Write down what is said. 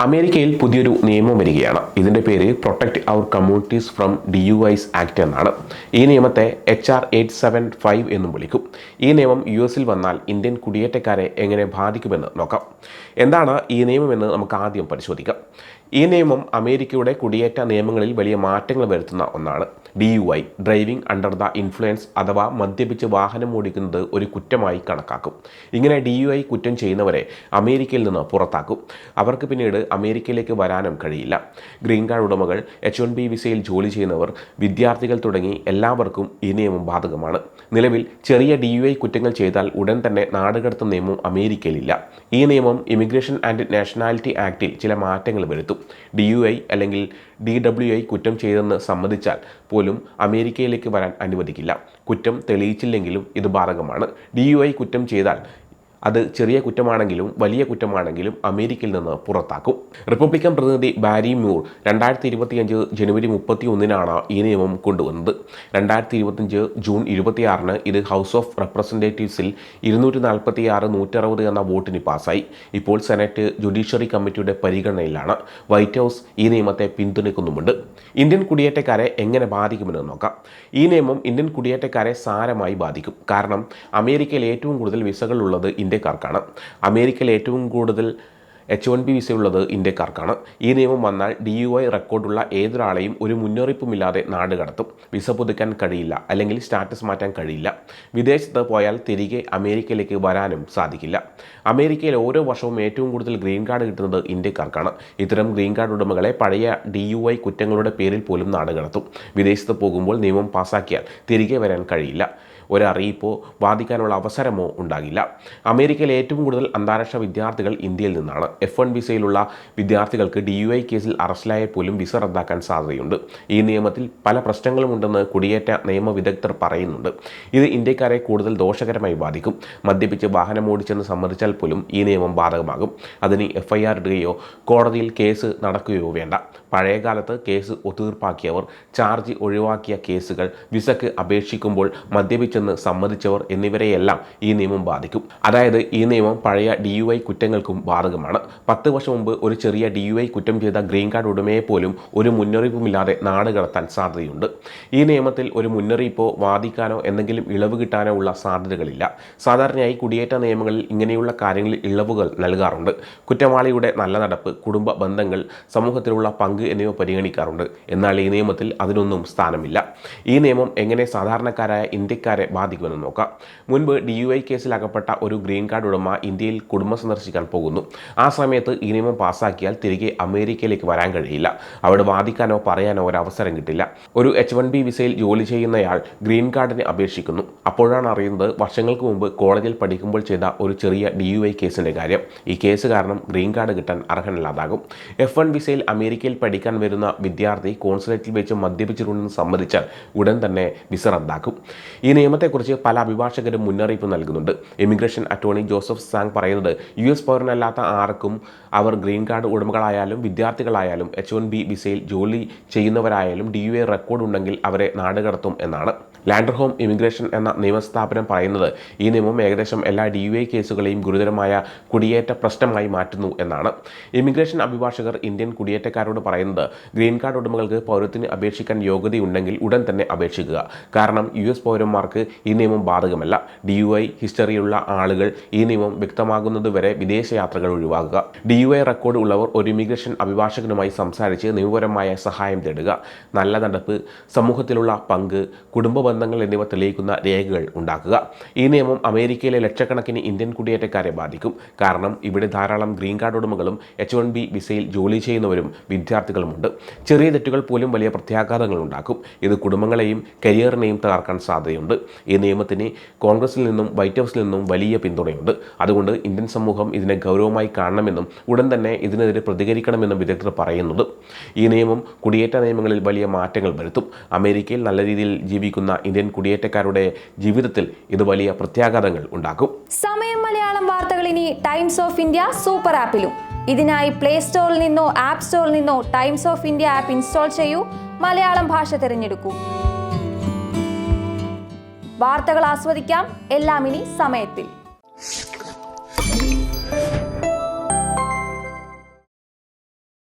അമേരിക്കയിൽ പുതിയൊരു നിയമം വരികയാണ്. ഇതിൻ്റെ പേര് protect our communities from DUIs act എന്നാണ്. ഈ നിയമത്തെ HR 875 എന്നും വിളിക്കും. ഈ നിയമം US-ൽ വന്നാൽ ഇന്ത്യൻ കുടിയേറ്റക്കാരെ എങ്ങനെ ബാധിക്കുമെന്ന് നോക്കാം. എന്താണ് ഈ നിയമമെന്ന് നമുക്ക് ആദ്യം പരിശോധിക്കാം. ഈ നിയമം അമേരിക്കയുടെ കുടിയേറ്റ നിയമങ്ങളിൽ വലിയ മാറ്റങ്ങൾ വരുത്തുന്ന ഒന്നാണ്. DUI driving under the influence അഥവാ മദ്യപിച്ച് വാഹനം ഓടിക്കുന്നത് ഒരു കുറ്റമായി കണക്കാക്കും. ഇങ്ങനെ DUI കുറ്റം ചെയ്യുന്നവരെ അമേരിക്കയിൽ നിന്ന് പുറത്താക്കും. അവർക്ക് പിന്നീട് അമേരിക്കയിലേക്ക് വരാനും കഴിയില്ല. ഗ്രീൻ കാർഡ് ഉടമകൾ, H-1B വിസയിൽ ജോലി ചെയ്യുന്നവർ, വിദ്യാർത്ഥികൾ തുടങ്ങി എല്ലാവർക്കും ഈ നിയമം ബാധകമാണ്. നിലവിൽ ചെറിയ DUI കുറ്റങ്ങൾ ചെയ്താൽ ഉടൻ തന്നെ നാടുകടത്തുന്ന നിയമം അമേരിക്കയിലില്ല. ഈ നിയമം ഇമിഗ്രേഷൻ ആൻഡ് നാഷണാലിറ്റി ആക്ടിൽ ചില മാറ്റങ്ങൾ വരുത്തും. DUI അല്ലെങ്കിൽ DWI കുറ്റം ചെയ്തെന്ന് സമ്മതിച്ചാൽ പോലും അമേരിക്കയിലേക്ക് വരാൻ അനുവദിക്കില്ല. കുറ്റം തെളിയിച്ചില്ലെങ്കിലും ഇത് ബാധകമാണ്. DUI കുറ്റം ചെയ്താൽ അത് ചെറിയ കുറ്റമാണെങ്കിലും വലിയ കുറ്റമാണെങ്കിലും അമേരിക്കയിൽ നിന്ന് പുറത്താക്കും. റിപ്പബ്ലിക്കൻ പ്രതിനിധി ബാരി മൂർ 2025 ജനുവരി 31-നാണ് ഈ നിയമം കൊണ്ടുവന്നത്. 2025 ജൂൺ 26-ന് ഇത് ഹൗസ് ഓഫ് റെപ്രസെൻറ്റേറ്റീവ്സിൽ 246-160 എന്ന വോട്ടിന് പാസ്സായി. ഇപ്പോൾ സെനറ്റ് ജുഡീഷ്യറി കമ്മിറ്റിയുടെ പരിഗണനയിലാണ്. വൈറ്റ് ഹൗസ് ഈ നിയമത്തെ പിന്തുണയ്ക്കുന്നുമുണ്ട്. ഇന്ത്യൻ കുടിയേറ്റക്കാരെ എങ്ങനെ ബാധിക്കുമെന്ന് നോക്കാം. ഈ നിയമം ഇന്ത്യൻ കുടിയേറ്റക്കാരെ സാരമായി ബാധിക്കും. കാരണം അമേരിക്കയിൽ ഏറ്റവും കൂടുതൽ വിസകൾ ഉള്ളത് ഇന്ത്യക്കാർക്കാണ്. അമേരിക്കയിൽ ഏറ്റവും കൂടുതൽ H-1B വിസയുള്ളത് ഇന്ത്യക്കാർക്കാണ്. ഈ നിയമം വന്നാൽ DUI റെക്കോർഡുള്ള ഏതൊരാളെയും ഒരു മുന്നറിയിപ്പുമില്ലാതെ നാട് കടത്തും. വിസ പുതുക്കാൻ കഴിയില്ല, അല്ലെങ്കിൽ സ്റ്റാറ്റസ് മാറ്റാൻ കഴിയില്ല. വിദേശത്ത് പോയാൽ തിരികെ അമേരിക്കയിലേക്ക് വരാനും സാധിക്കില്ല. അമേരിക്കയിൽ ഓരോ വർഷവും ഏറ്റവും കൂടുതൽ ഗ്രീൻ കാർഡ് കിട്ടുന്നത് ഇന്ത്യക്കാർക്കാണ്. ഇത്തരം ഗ്രീൻ കാർഡ് ഉടമകളെ പഴയ DUI കുറ്റങ്ങളുടെ പേരിൽ പോലും നാട് കടത്തും. വിദേശത്ത് പോകുമ്പോൾ നിയമം പാസാക്കിയാൽ തിരികെ വരാൻ കഴിയില്ല. ഒരറിയിപ്പോ വാദിക്കാനുള്ള അവസരമോ ഉണ്ടാകില്ല. അമേരിക്കയിൽ ഏറ്റവും കൂടുതൽ അന്താരാഷ്ട്ര വിദ്യാർത്ഥികൾ ഇന്ത്യയിൽ നിന്നാണ്. F-1 വിസയിലുള്ള വിദ്യാർത്ഥികൾക്ക് DUI കേസിൽ അറസ്റ്റിലായാൽ പോലും വിസ റദ്ദാക്കാൻ സാധ്യതയുണ്ട്. ഈ നിയമത്തിൽ പല പ്രശ്നങ്ങളുമുണ്ടെന്ന് കുടിയേറ്റ നിയമ വിദഗ്ധർ പറയുന്നുണ്ട്. ഇത് ഇന്ത്യക്കാരെ കൂടുതൽ ദോഷകരമായി ബാധിക്കും. മദ്യപിച്ച് വാഹനം ഓടിച്ചെന്ന് സമ്മതിച്ചാൽ പോലും ഈ നിയമം ബാധകമാകും. അതിന് FIR ഇടുകയോ കോടതിയിൽ കേസ് നടക്കുകയോ വേണ്ട. പഴയകാലത്ത് കേസ് ഒത്തുതീർപ്പാക്കിയവർ, ചാർജ് ഒഴിവാക്കിയ കേസുകൾ, വിസയ്ക്ക് അപേക്ഷിക്കുമ്പോൾ മദ്യപിച്ചെന്ന് സമ്മതിച്ചവർ എന്നിവരെയെല്ലാം ഈ നിയമം ബാധിക്കും. അതായത് ഈ നിയമം പഴയ DUI കുറ്റങ്ങൾക്കും ബാധകമാണ്. 10 വർഷം മുമ്പ് ഒരു ചെറിയ DUI കുറ്റം ചെയ്ത ഗ്രീൻ കാർഡ് ഉടമയെ പോലും ഒരു മുന്നറിയിപ്പുമില്ലാതെ നാട് കടത്താൻ സാധ്യതയുണ്ട്. ഈ നിയമത്തിൽ ഒരു മുന്നറിയിപ്പോ വാദിക്കാനോ എന്തെങ്കിലും ഇളവ് കിട്ടാനോ ഉള്ള സാധ്യതകളില്ല. സാധാരണയായി കുടിയേറ്റ നിയമങ്ങളിൽ ഇങ്ങനെയുള്ള കാര്യങ്ങളിൽ ഇളവുകൾ നൽകാറുണ്ട്. കുറ്റവാളിയുടെ നല്ല നടപ്പ്, കുടുംബ ബന്ധങ്ങൾ, സമൂഹത്തിലുള്ള പങ്ക് എന്നിവ പരിഗണിക്കാറുണ്ട്. എന്നാൽ ഈ നിയമത്തിൽ അതിനൊന്നും സ്ഥാനമില്ല. ഈ നിയമം എങ്ങനെ സാധാരണക്കാരായ ഇന്ത്യക്കാരെ ബാധിക്കുമെന്ന് നോക്കാം. മുൻപ് DUI കേസിൽ അകപ്പെട്ട ഒരു ഗ്രീൻ കാർഡ് ഉടമ ഇന്ത്യയിൽ കുടുംബം സന്ദർശിക്കാൻ പോകുന്നു. ആ സമയത്ത് ഈ നിയമം പാസ്സാക്കിയാൽ തിരികെ അമേരിക്കയിലേക്ക് വരാൻ കഴിയില്ല. അവിടെ വാദിക്കാനോ പറയാനോ ഒരു അവസരം കിട്ടില്ല. ഒരു H-1B വിസയിൽ ജോലി ചെയ്യുന്നയാൾ ഗ്രീൻ കാർഡിന് അപേക്ഷിക്കുന്നു. അപ്പോഴാണ് അറിയുന്നത് വർഷങ്ങൾക്ക് മുമ്പ് കോളേജിൽ പഠിക്കുമ്പോൾ ചെയ്ത ഒരു ചെറിയ DUI കേസിൻ്റെ കാര്യം. ഈ കേസ് കാരണം ഗ്രീൻ കാർഡ് കിട്ടാൻ അർഹനല്ലാതാകും. F-1 വിസയിൽ അമേരിക്കയിൽ പഠിക്കാൻ വരുന്ന വിദ്യാർത്ഥി കോൺസുലേറ്റിൽ വെച്ച് മദ്യപിച്ചിട്ടുണ്ടെന്ന് സമ്മതിച്ചാൽ ഉടൻ തന്നെ വിസ റദ്ദാക്കും. ഈ നിയമത്തെക്കുറിച്ച് പല അഭിഭാഷകരും മുന്നറിയിപ്പ് നൽകുന്നുണ്ട്. ഇമിഗ്രേഷൻ അറ്റോർണി ജോസഫ് സാങ് പറയുന്നത് US പൗരനല്ലാത്ത ആർക്കും, അവർ ഗ്രീൻ കാർഡ് ഉടമകളായാലും വിദ്യാർത്ഥികളായാലും H-1B വിസയിൽ ജോലി ചെയ്യുന്നവരായാലും DUI റെക്കോർഡ് ഉണ്ടെങ്കിൽ അവരെ നാടുകടത്തും എന്നാണ്. ലാൻഡർഹോം ഇമിഗ്രേഷൻ എന്ന നിയമസ്ഥാപനം പറയുന്നത് ഈ നിയമം ഏകദേശം എല്ലാ DUI കേസുകളെയും ഗുരുതരമായ കുടിയേറ്റ പ്രശ്നമായി മാറ്റുന്നു എന്നാണ്. ഇമിഗ്രേഷൻ അഭിഭാഷകർ ഇന്ത്യൻ കുടിയേറ്റക്കാരോട് പറയുന്നത് ഗ്രീൻ കാർഡ് ഉടമകൾക്ക് പൗരത്വത്തിന് അപേക്ഷിക്കാൻ യോഗ്യതയുണ്ടെങ്കിൽ ഉടൻ തന്നെ അപേക്ഷിക്കുക. കാരണം US പൗരന്മാർക്ക് ഈ നിയമം ബാധകമല്ല. DUI ഹിസ്റ്ററിയുള്ള ആളുകൾ ഈ നിയമം വ്യക്തമാകുന്നതുവരെ വിദേശയാത്രകൾ ഒഴിവാക്കുക. DUI റെക്കോർഡ് ഉള്ളവർ ഒരു ഇമിഗ്രേഷൻ അഭിഭാഷകനുമായി സംസാരിച്ച് നിയമപരമായ സഹായം തേടുക. നല്ല നടപ്പ്, സമൂഹത്തിലുള്ള പങ്ക്, കുടുംബ ബന്ധങ്ങൾ എന്നിവ തെളിയിക്കുന്ന രേഖകൾ ഉണ്ടാക്കുക. ഈ നിയമം അമേരിക്കയിലെ ലക്ഷക്കണക്കിന് ഇന്ത്യൻ കുടിയേറ്റക്കാരെ ബാധിക്കും. കാരണം ഇവിടെ ധാരാളം ഗ്രീൻ കാർഡ് ഉടമകളും H-1B വിസയിൽ ജോലി ചെയ്യുന്നവരും വിദ്യാർത്ഥികളുമുണ്ട്. ചെറിയ തെറ്റുകൾ പോലും വലിയ പ്രത്യാഘാതങ്ങൾ ഉണ്ടാക്കും. ഇത് കുടുംബങ്ങളെയും കരിയറിനെയും തകർക്കാൻ സാധ്യതയുണ്ട്. ഈ നിയമത്തിന് കോൺഗ്രസിൽ നിന്നും വൈറ്റ് ഹൗസിൽ നിന്നും വലിയ പിന്തുണയുണ്ട്. അതുകൊണ്ട് ഇന്ത്യൻ സമൂഹം ഇതിനെ ഗൗരവമായി കാണണമെന്നും ഉടൻ തന്നെ ഇതിനെതിരെ പ്രതികരിക്കണമെന്നും വിദഗ്ധർ പറയുന്നത്. ഈ നിയമം കുടിയേറ്റ നിയമങ്ങളിൽ വലിയ മാറ്റങ്ങൾ വരുത്തും. അമേരിക്കയിൽ നല്ല രീതിയിൽ ജീവിക്കുന്ന ഇന്ത്യൻ കുടിയേറ്റക്കാരുടെ ജീവിതത്തിൽ ഇത് വലിയ പ്രത്യാഘാതങ്ങൾ ഉണ്ടാക്കും. സമയം മലയാളം വാർത്തകൾ ഇനി ടൈംസ് ഓഫ് ഇന്ത്യ സൂപ്പർ ആപ്പിലും. ഇതിനായി പ്ലേ സ്റ്റോറിൽ നിന്നോ ആപ്പ് സ്റ്റോറിൽ നിന്നോ times of India app install ചെയ്യൂ. മലയാളം ഭാഷ തിരഞ്ഞെടുക്കൂ. വാർത്തകൾ ആസ്വദിക്കാം. എല്ലാം ഇനി സമയത്തിൽ.